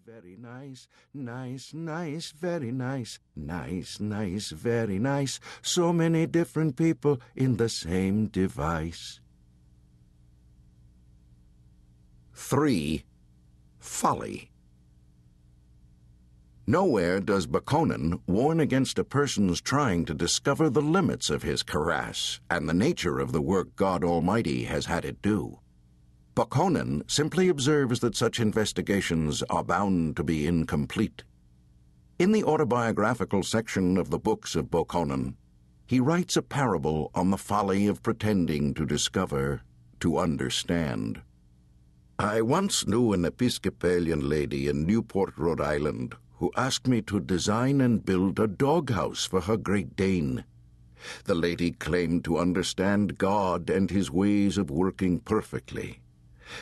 very nice, nice, nice, very nice, nice, nice, very nice, so many different people in the same device. 3. Folly. Nowhere does Bakonin warn against a person's trying to discover the limits of his karass and the nature of the work God Almighty has had it do. Bakonin simply observes that such investigations are bound to be incomplete. In the autobiographical section of the books of Bakonin, he writes a parable on the folly of pretending to discover, to understand. I once knew an Episcopalian lady in Newport, Rhode Island, who asked me to design and build a doghouse for her Great Dane. The lady claimed to understand God and his ways of working perfectly.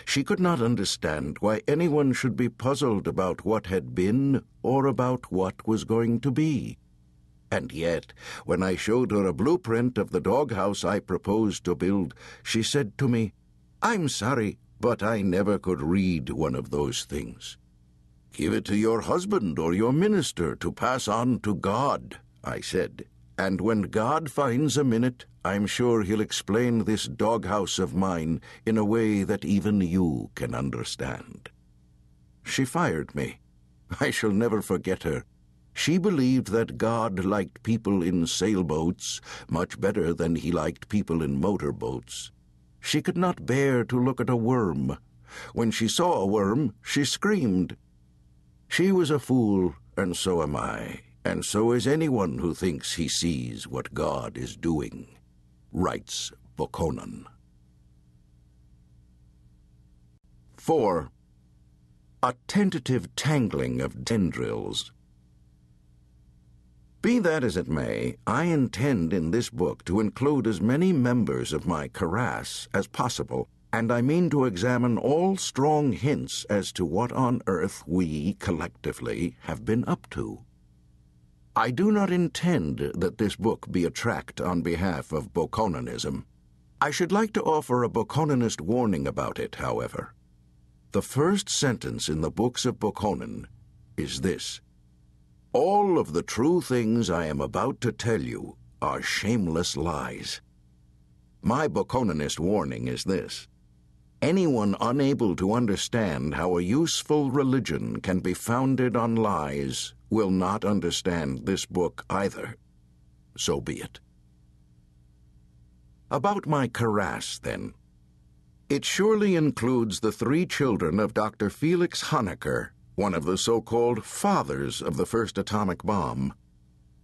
She could not understand why anyone should be puzzled about what had been or about what was going to be. And yet, when I showed her a blueprint of the doghouse I proposed to build, she said to me, "I'm sorry, but I never could read one of those things." "Give it to your husband or your minister to pass on to God," I said, "and when God finds a minute, I'm sure he'll explain this doghouse of mine in a way that even you can understand." She fired me. I shall never forget her. She believed that God liked people in sailboats much better than he liked people in motorboats. She could not bear to look at a worm. When she saw a worm, she screamed. She was a fool, and so am I, and so is anyone who thinks he sees what God is doing, writes Bakonin. 4. A tentative tangling of tendrils. Be that as it may, I intend in this book to include as many members of my karass as possible, and I mean to examine all strong hints as to what on earth we, collectively, have been up to. I do not intend that this book be a tract on behalf of Bakoninism. I should like to offer a Bakoninist warning about it, however. The first sentence in the books of Bakonin is this: "All of the true things I am about to tell you are shameless lies." My Bakoninist warning is this: anyone unable to understand how a useful religion can be founded on lies will not understand this book either. So be it. About my karass, then. It surely includes the 3 children of Dr. Felix Honecker, one of the so-called fathers of the first atomic bomb.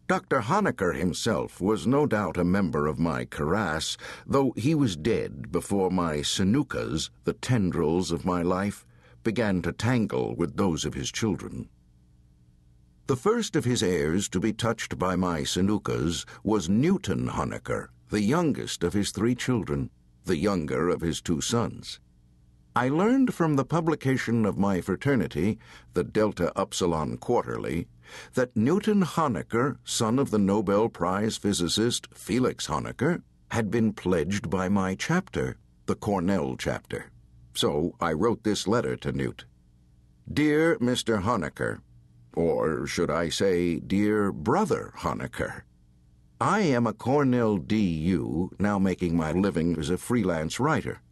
Dr. Honecker himself was no doubt a member of my karass, though he was dead before my sinukas, the tendrils of my life, began to tangle with those of his children. The first of his heirs to be touched by my sinukas was Newton Honecker, the youngest of his 3 children, the younger of his 2 sons. I learned from the publication of my fraternity, the Delta Upsilon Quarterly, that Newton Honecker, son of the Nobel Prize physicist Felix Honecker, had been pledged by my chapter, the Cornell chapter. So I wrote this letter to Newt. Dear Mr. Honecker, or should I say, Dear Brother Honecker, I am a Cornell D.U., now making my living as a freelance writer.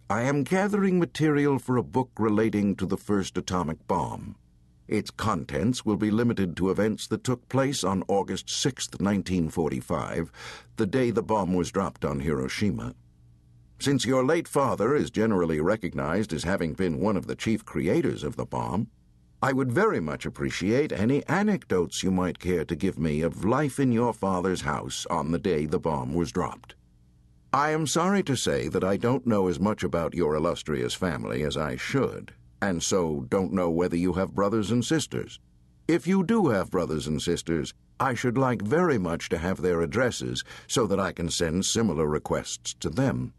I am gathering material for a book relating to the first atomic bomb. Its contents will be limited to events that took place on August 6, 1945, the day the bomb was dropped on Hiroshima. Since your late father is generally recognized as having been one of the chief creators of the bomb, I would very much appreciate any anecdotes you might care to give me of life in your father's house on the day the bomb was dropped. I am sorry to say that I don't know as much about your illustrious family as I should, and so don't know whether you have brothers and sisters. If you do have brothers and sisters, I should like very much to have their addresses so that I can send similar requests to them.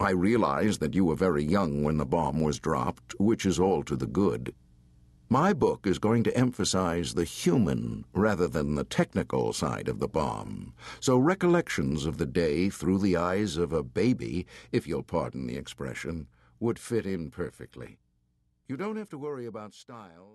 I realize that you were very young when the bomb was dropped, which is all to the good. My book is going to emphasize the human rather than the technical side of the bomb, so recollections of the day through the eyes of a baby, if you'll pardon the expression, would fit in perfectly. You don't have to worry about style.